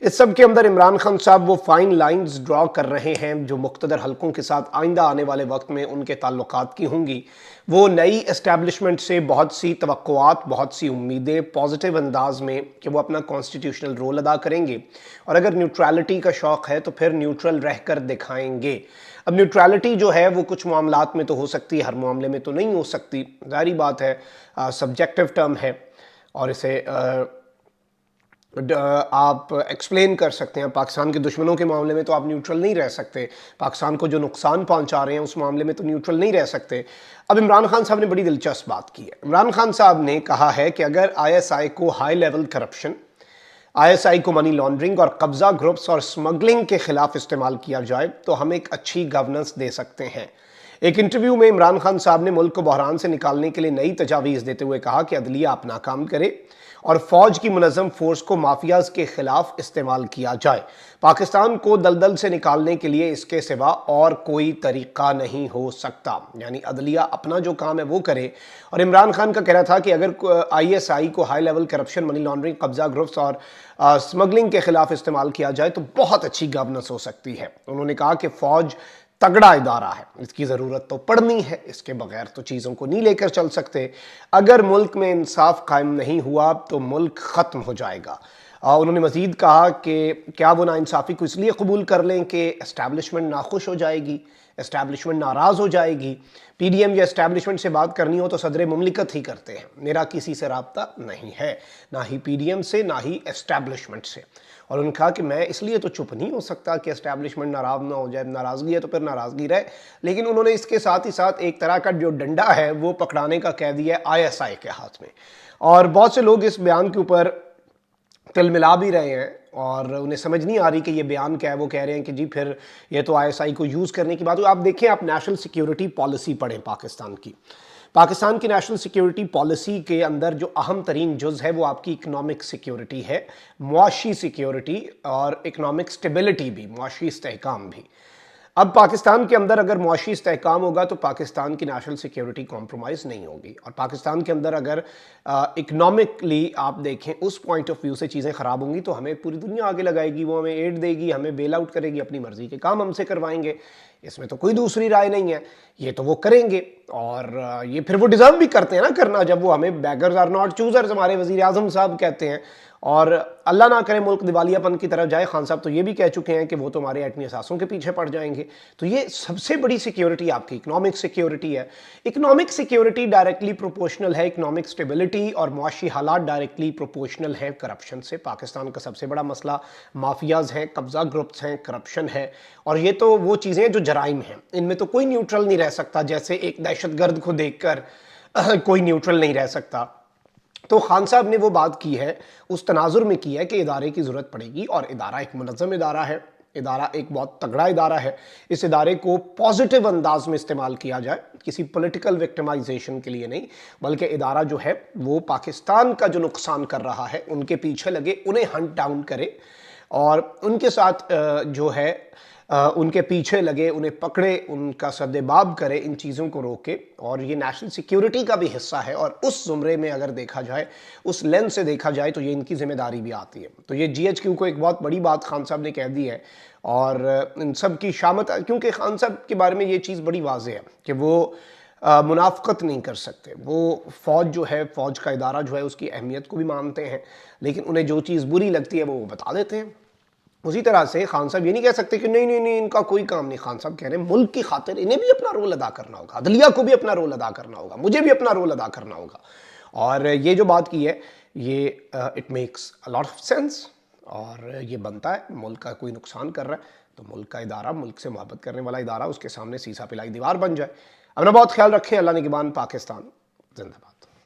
اس سب کے اندر عمران خان صاحب وہ فائن لائنز ڈرا کر رہے ہیں جو مقتدر حلقوں کے ساتھ آئندہ آنے والے وقت میں ان کے تعلقات کی ہوں گی۔ وہ نئی اسٹیبلشمنٹ سے بہت سی توقعات، بہت سی امیدیں پازیٹیو انداز میں کہ وہ اپنا کانسٹیٹیوشنل رول ادا کریں گے، اور اگر نیوٹرالٹی کا شوق ہے تو پھر نیوٹرل رہ کر دکھائیں گے۔ اب نیوٹرالٹی جو ہے وہ کچھ معاملات میں تو ہو سکتی ہے، ہر معاملے میں تو نہیں ہو سکتی، ظاہری بات ہے، سبجیکٹیو ٹرم ہے، اور اسے آپ ایکسپلین کر سکتے ہیں۔ پاکستان کے دشمنوں کے معاملے میں تو آپ نیوٹرل نہیں رہ سکتے، پاکستان کو جو نقصان پہنچا رہے ہیں اس معاملے میں تو نیوٹرل نہیں رہ سکتے۔ اب عمران خان صاحب نے بڑی دلچسپ بات کی ہے۔ عمران خان صاحب نے کہا ہے کہ اگر آئی ایس آئی کو high level corruption, I S I کو منی لانڈرنگ اور قبضہ گروپس اور سمگلنگ کے خلاف استعمال کیا جائے تو ہم ایک اچھی گورننس دے سکتے ہیں۔ ایک انٹرویو میں عمران خان صاحب نے ملک کو بحران سے نکالنے کے لیے نئی تجاویز دیتے ہوئے کہا کہ عدلیہ اپنا کام کرے اور فوج کی منظم فورس کو مافیاز کے خلاف استعمال کیا جائے۔ پاکستان کو دلدل سے نکالنے کے لیے اس کے سوا اور کوئی طریقہ نہیں ہو سکتا، یعنی عدلیہ اپنا جو کام ہے وہ کرے۔ اور عمران خان کا کہنا تھا کہ اگر آئی ایس آئی کو high level corruption, money laundering, قبضہ گروپس اور سمگلنگ کے خلاف استعمال کیا جائے تو بہت اچھی گورننس ہو سکتی ہے۔ انہوں نے کہا کہ فوج تگڑا ادارہ ہے، اس کی ضرورت تو پڑنی ہے، اس کے بغیر تو چیزوں کو نہیں لے کر چل سکتے۔ اگر ملک میں انصاف قائم نہیں ہوا تو ملک ختم ہو جائے گا۔ انہوں نے مزید کہا کہ کیا وہ ناانصافی کو اس لیے قبول کر لیں کہ اسٹیبلشمنٹ ناخوش ہو جائے گی، اسٹیبلشمنٹ ناراض ہو جائے گی۔ پی ڈی ایم یا اسٹیبلشمنٹ سے بات کرنی ہو تو صدر مملکت ہی کرتے ہیں، میرا کسی سے رابطہ نہیں ہے، نہ ہی پی ڈی ایم سے، نہ ہی اسٹیبلشمنٹ سے۔ اور انہوں نے کہا کہ میں اس لیے تو چپ نہیں ہو سکتا کہ اسٹیبلشمنٹ ناراض نہ ہو جائے، ناراضگی ہے تو پھر ناراضگی رہے، لیکن انہوں نے اس کے ساتھ ہی ساتھ ایک طرح کا جو ڈنڈا ہے وہ پکڑانے کا کہہ دیا ہے آئی ایس آئی کے ہاتھ میں۔ اور بہت سے لوگ اس بیان کے اوپر تل ملا بھی رہے ہیں اور انہیں سمجھ نہیں آ رہی کہ یہ بیان کیا ہے۔ وہ کہہ رہے ہیں کہ جی پھر یہ تو آئی ایس آئی کو یوز کرنے کی بات ہو۔ آپ دیکھیں، آپ نیشنل سیکیورٹی پالیسی پڑھیں پاکستان کی۔ پاکستان کی نیشنل سیکیورٹی پالیسی کے اندر جو اہم ترین جز ہے وہ آپ کی اکنامک سیکیورٹی ہے، معاشی سیکیورٹی اور اکنامک سٹیبلٹی بھی، معاشی استحکام بھی۔ اب پاکستان کے اندر اگر معاشی استحکام ہوگا تو پاکستان کی نیشنل سیکیورٹی کمپرومائز نہیں ہوگی، اور پاکستان کے اندر اگر اکنامکلی آپ دیکھیں اس پوائنٹ آف ویو سے چیزیں خراب ہوں گی تو ہمیں پوری دنیا آگے لگائے گی، وہ ہمیں ایڈ دے گی، ہمیں بیل آؤٹ کرے گی، اپنی مرضی کے کام ہم سے کروائیں گے، اس میں تو کوئی دوسری رائے نہیں ہے، یہ تو وہ کریں گے، اور یہ پھر وہ ڈیزرو بھی کرتے ہیں نا کرنا، جب وہ ہمیں بیگرز آر ناٹ چوزرز ہمارے وزیر اعظم صاحب کہتے ہیں۔ اور اللہ نہ کرے ملک دیوالیہ پن کی طرف جائے، خان صاحب تو یہ بھی کہہ چکے ہیں کہ وہ تو ہمارے ایٹمی اثاثوں کے پیچھے پڑ جائیں گے۔ تو یہ سب سے بڑی سیکیورٹی آپ کی اکنامک سیکیورٹی ہے۔ اکنامک سیکیورٹی ڈائریکٹلی پروپورشنل ہے اکنامک سٹیبلٹی، اور معاشی حالات ڈائریکٹلی پروپورشنل ہیں کرپشن سے۔ پاکستان کا سب سے بڑا مسئلہ مافیاز ہیں، قبضہ گروپس ہیں، کرپشن ہے، اور یہ تو وہ چیزیں جو جرائم ہیں، ان میں تو کوئی نیوٹرل نہیں رہ سکتا، جیسے ایک دہشت گرد کو دیکھ کر کوئی نیوٹرل نہیں رہ سکتا۔ تو خان صاحب نے وہ بات کی ہے، اس تناظر میں کی ہے کہ ادارے کی ضرورت پڑے گی، اور ادارہ ایک منظم ادارہ ہے، ادارہ ایک بہت تگڑا ادارہ ہے۔ اس ادارے کو پازیٹیو انداز میں استعمال کیا جائے، کسی پولیٹیکل وکٹمائزیشن کے لیے نہیں، بلکہ ادارہ جو ہے وہ پاکستان کا جو نقصان کر رہا ہے ان کے پیچھے لگے، انہیں ہنٹ ڈاؤن کرے، اور ان کے ساتھ جو ہے ان کے پیچھے لگے، انہیں پکڑے، ان کا سدباب کرے، ان چیزوں کو روکے۔ اور یہ نیشنل سیکیورٹی کا بھی حصہ ہے، اور اس زمرے میں اگر دیکھا جائے، اس لینس سے دیکھا جائے تو یہ ان کی ذمہ داری بھی آتی ہے۔ تو یہ جی ایچ کیو کو ایک بہت بڑی بات خان صاحب نے کہہ دی ہے، اور ان سب کی شامت، کیونکہ خان صاحب کے بارے میں یہ چیز بڑی واضح ہے کہ وہ منافقت نہیں کر سکتے۔ وہ فوج جو ہے، فوج کا ادارہ جو ہے، اس کی اہمیت کو بھی مانتے ہیں، لیکن انہیں جو چیز بری لگتی ہے وہ بتا دیتے ہیں۔ اسی طرح سے خان صاحب یہ نہیں کہہ سکتے کہ نہیں ان کا کوئی کام نہیں۔ خان صاحب کہہ رہے ہیں ملک کی خاطر انہیں بھی اپنا رول ادا کرنا ہوگا، عدلیہ کو بھی اپنا رول ادا کرنا ہوگا، مجھے بھی اپنا رول ادا کرنا ہوگا۔ اور یہ جو بات کی ہے یہ it makes a lot of sense, اور یہ بنتا ہے، ملک کا کوئی نقصان کر رہا ہے تو ملک کا ادارہ، ملک سے محبت کرنے والا ادارہ، اس کے سامنے سیسا پلائی دیوار بن جائے۔ اپنا بہت خیال رکھیں، اللہ نگہبان، پاکستان زندہ باد۔